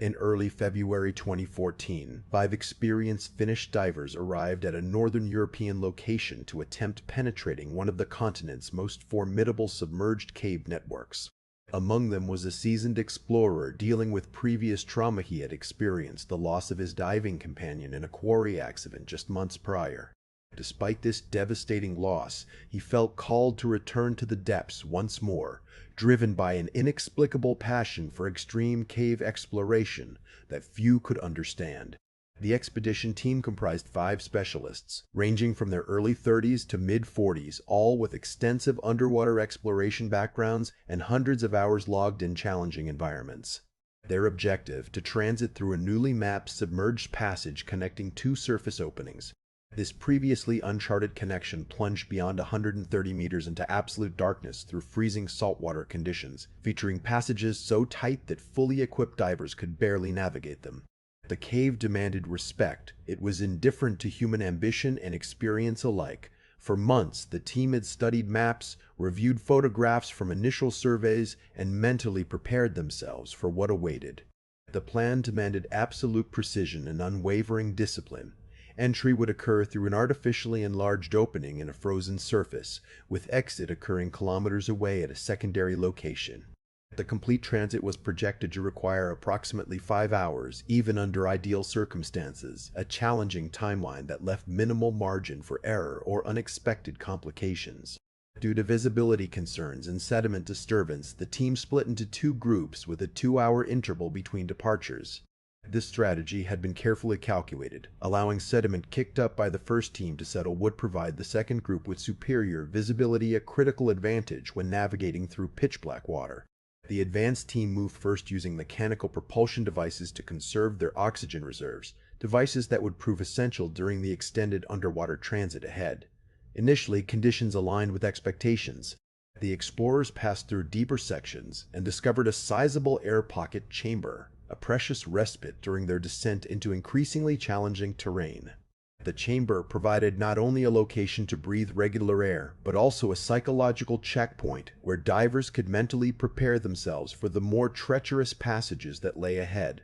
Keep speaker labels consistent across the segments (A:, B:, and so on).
A: In early February 2014, 5 experienced Finnish divers arrived at a northern European location to attempt penetrating one of the continent's most formidable submerged cave networks. Among them was a seasoned explorer dealing with previous trauma. He had experienced the loss of his diving companion in a quarry accident just months prior. Despite this devastating loss, he felt called to return to the depths once more, driven by an inexplicable passion for extreme cave exploration that few could understand. The expedition team comprised 5 specialists, ranging from their early 30s to mid-40s, all with extensive underwater exploration backgrounds and hundreds of hours logged in challenging environments. Their objective: to transit through a newly mapped submerged passage connecting 2 surface openings. This previously uncharted connection plunged beyond 130 meters into absolute darkness through freezing saltwater conditions, featuring passages so tight that fully equipped divers could barely navigate them. The cave demanded respect. It was indifferent to human ambition and experience alike. For months, the team had studied maps, reviewed photographs from initial surveys, and mentally prepared themselves for what awaited. The plan demanded absolute precision and unwavering discipline. Entry would occur through an artificially enlarged opening in a frozen surface, with exit occurring kilometers away at a secondary location. The complete transit was projected to require approximately 5 hours, even under ideal circumstances, a challenging timeline that left minimal margin for error or unexpected complications. Due to visibility concerns and sediment disturbance, the team split into 2 groups with a 2-hour interval between departures. This strategy had been carefully calculated. Allowing sediment kicked up by the first team to settle would provide the second group with superior visibility, a critical advantage when navigating through pitch-black water. The advanced team moved first using mechanical propulsion devices to conserve their oxygen reserves, devices that would prove essential during the extended underwater transit ahead. Initially, conditions aligned with expectations. The explorers passed through deeper sections and discovered a sizable air pocket chamber, a precious respite during their descent into increasingly challenging terrain. The chamber provided not only a location to breathe regular air, but also a psychological checkpoint where divers could mentally prepare themselves for the more treacherous passages that lay ahead.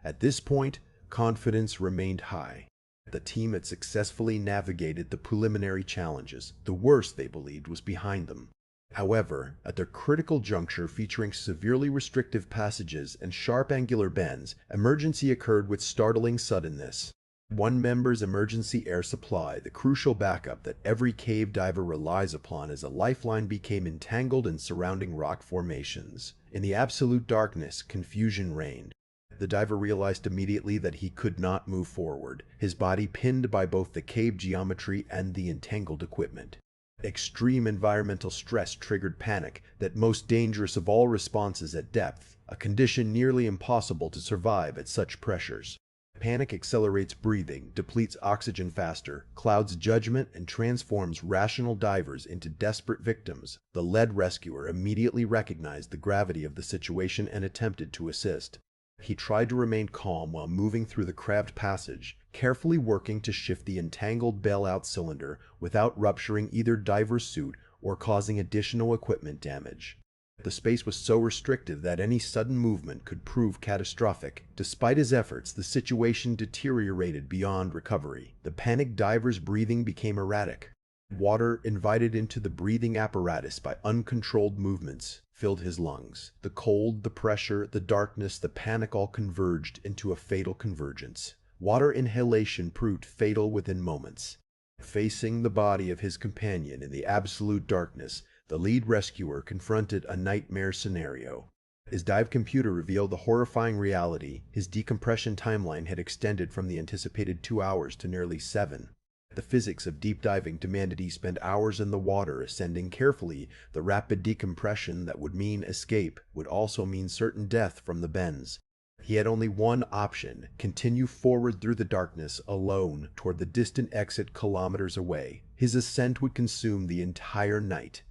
A: At this point, confidence remained high. The team had successfully navigated the preliminary challenges. The worst, they believed, was behind them. However, at their critical juncture featuring severely restrictive passages and sharp angular bends, emergency occurred with startling suddenness. One member's emergency air supply, the crucial backup that every cave diver relies upon as a lifeline, became entangled in surrounding rock formations. In the absolute darkness, confusion reigned. The diver realized immediately that he could not move forward, his body pinned by both the cave geometry and the entangled equipment. Extreme environmental stress triggered panic, that most dangerous of all responses at depth, a condition nearly impossible to survive at such pressures. Panic accelerates breathing, depletes oxygen faster, clouds judgment, and transforms rational divers into desperate victims. The lead rescuer immediately recognized the gravity of the situation and attempted to assist. He tried to remain calm while moving through the cramped passage, carefully working to shift the entangled bailout cylinder without rupturing either diver's suit or causing additional equipment damage. The space was so restrictive that any sudden movement could prove catastrophic. Despite his efforts, the situation deteriorated beyond recovery. The panicked diver's breathing became erratic. Water, invited into the breathing apparatus by uncontrolled movements, filled his lungs. The cold, the pressure, the darkness, the panic all converged into a fatal convergence. Water inhalation proved fatal within moments. Facing the body of his companion in the absolute darkness, the lead rescuer confronted a nightmare scenario. His dive computer revealed the horrifying reality. His decompression timeline had extended from the anticipated 2 hours to nearly 7. The physics of deep diving demanded he spend hours in the water, ascending carefully. The rapid decompression that would mean escape would also mean certain death from the bends. He had only one option: continue forward through the darkness alone toward the distant exit kilometers away. His ascent would consume the entire night.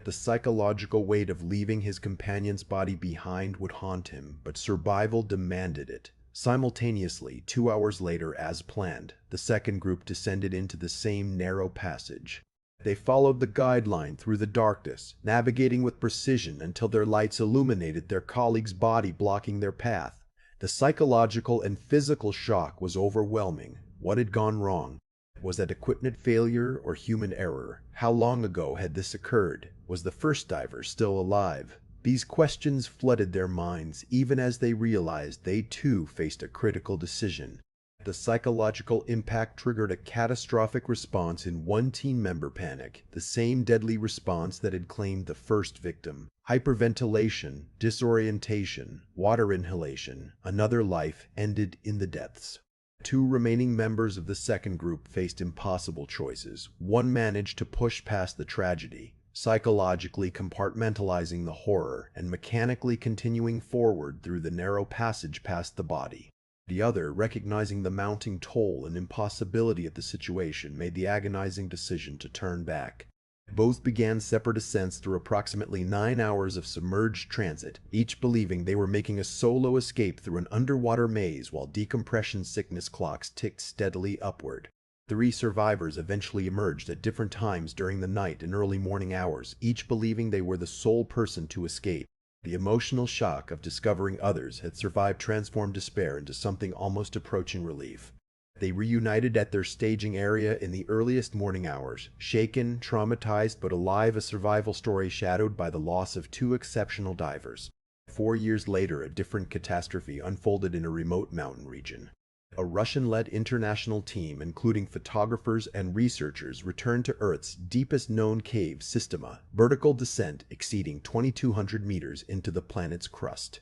A: The psychological weight of leaving his companion's body behind would haunt him, but survival demanded it. Simultaneously, 2 hours later, as planned, the second group descended into the same narrow passage. They followed the guideline through the darkness, navigating with precision until their lights illuminated their colleague's body, blocking their path. The psychological and physical shock was overwhelming. What had gone wrong? Was that equipment failure or human error? How long ago had this occurred? Was the first diver still alive? These questions flooded their minds even as they realized they too faced a critical decision. The psychological impact triggered a catastrophic response in one team member: panic, the same deadly response that had claimed the first victim. Hyperventilation, disorientation, water inhalation. Another life ended in the depths. Two remaining members of the second group faced impossible choices. One managed to push past the tragedy, psychologically compartmentalizing the horror and mechanically continuing forward through the narrow passage past the body. The other, recognizing the mounting toll and impossibility of the situation, made the agonizing decision to turn back. Both began separate ascents through approximately 9 hours of submerged transit, each believing they were making a solo escape through an underwater maze while decompression sickness clocks ticked steadily upward. 3 survivors eventually emerged at different times during the night and early morning hours, each believing they were the sole person to escape. The emotional shock of discovering others had survived transformed despair into something almost approaching relief. They reunited at their staging area in the earliest morning hours, shaken, traumatized, but alive, a survival story shadowed by the loss of 2 exceptional divers. 4 years later, a different catastrophe unfolded in a remote mountain region. A Russian-led international team, including photographers and researchers, returned to Earth's deepest known cave, Systema, vertical descent exceeding 2,200 meters into the planet's crust.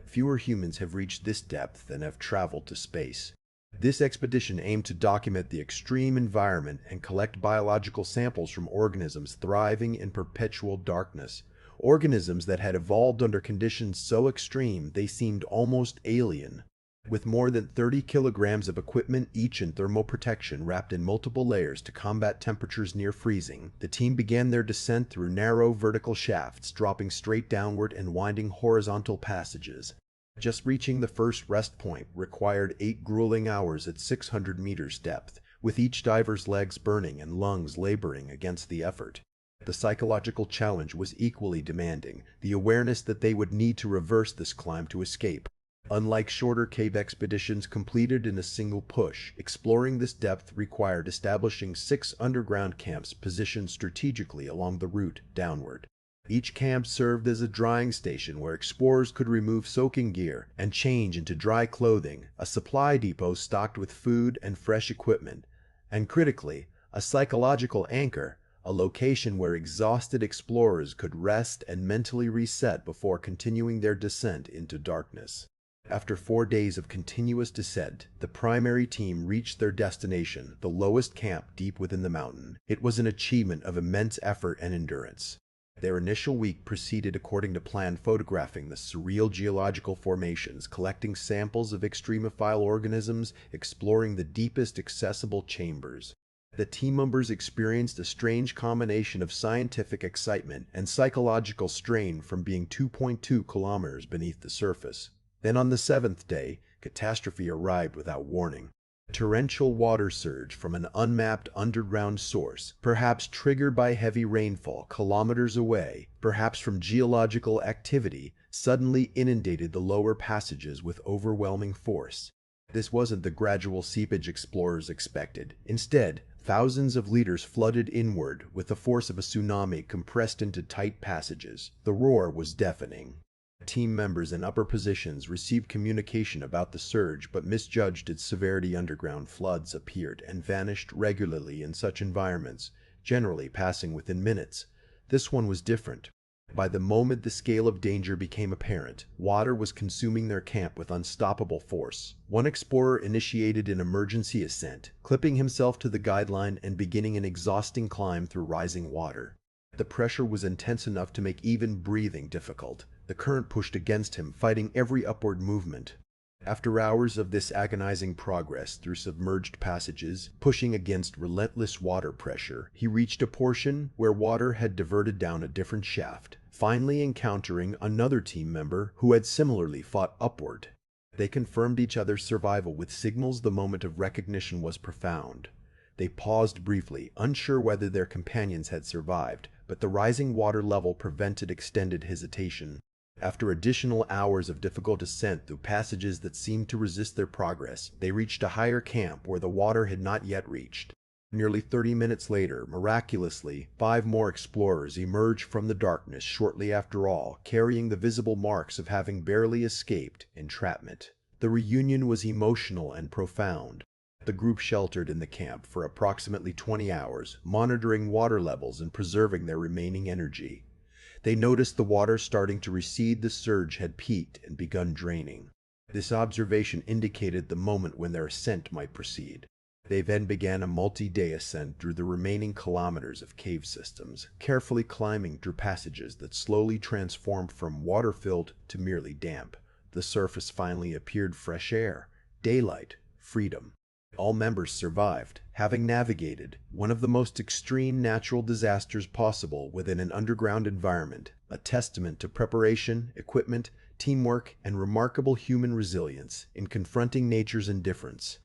A: Fewer humans have reached this depth than have traveled to space. This expedition aimed to document the extreme environment and collect biological samples from organisms thriving in perpetual darkness, organisms that had evolved under conditions so extreme they seemed almost alien. With more than 30 kilograms of equipment each and thermal protection wrapped in multiple layers to combat temperatures near freezing, the team began their descent through narrow vertical shafts, dropping straight downward and winding horizontal passages. Just reaching the first rest point required 8 grueling hours at 600 meters depth, with each diver's legs burning and lungs laboring against the effort. The psychological challenge was equally demanding, the awareness that they would need to reverse this climb to escape. Unlike shorter cave expeditions completed in a single push, exploring this depth required establishing 6 underground camps positioned strategically along the route downward. Each camp served as a drying station where explorers could remove soaking gear and change into dry clothing, a supply depot stocked with food and fresh equipment, and critically, a psychological anchor, a location where exhausted explorers could rest and mentally reset before continuing their descent into darkness. After 4 days of continuous descent, the primary team reached their destination, the lowest camp deep within the mountain. It was an achievement of immense effort and endurance. Their initial week proceeded according to plan, photographing the surreal geological formations, collecting samples of extremophile organisms, exploring the deepest accessible chambers. The team members experienced a strange combination of scientific excitement and psychological strain from being 2.2 kilometers beneath the surface. Then on the 7th day, catastrophe arrived without warning. Torrential water surge from an unmapped underground source, perhaps triggered by heavy rainfall kilometers away, perhaps from geological activity, suddenly inundated the lower passages with overwhelming force. This wasn't the gradual seepage explorers expected. Instead, thousands of liters flooded inward with the force of a tsunami compressed into tight passages. The roar was deafening. Team members in upper positions received communication about the surge but misjudged its severity. Underground floods appeared and vanished regularly in such environments, generally passing within minutes. This one was different. By the moment the scale of danger became apparent, water was consuming their camp with unstoppable force. One explorer initiated an emergency ascent, clipping himself to the guideline and beginning an exhausting climb through rising water. The pressure was intense enough to make even breathing difficult. The current pushed against him, fighting every upward movement. After hours of this agonizing progress through submerged passages, pushing against relentless water pressure, he reached a portion where water had diverted down a different shaft, finally encountering another team member who had similarly fought upward. They confirmed each other's survival with signals. The moment of recognition was profound. They paused briefly, unsure whether their companions had survived, but the rising water level prevented extended hesitation. After additional hours of difficult descent through passages that seemed to resist their progress, they reached a higher camp where the water had not yet reached. Nearly 30 minutes later, miraculously, 5 more explorers emerged from the darkness shortly after all, carrying the visible marks of having barely escaped entrapment. The reunion was emotional and profound. The group sheltered in the camp for approximately 20 hours, monitoring water levels and preserving their remaining energy. They noticed the water starting to recede. The surge had peaked and begun draining. This observation indicated the moment when their ascent might proceed. They then began a multi-day ascent through the remaining kilometers of cave systems, carefully climbing through passages that slowly transformed from water-filled to merely damp. The surface finally appeared fresh air, daylight, freedom. All members survived, having navigated one of the most extreme natural disasters possible within an underground environment, a testament to preparation, equipment, teamwork, and remarkable human resilience in confronting nature's indifference.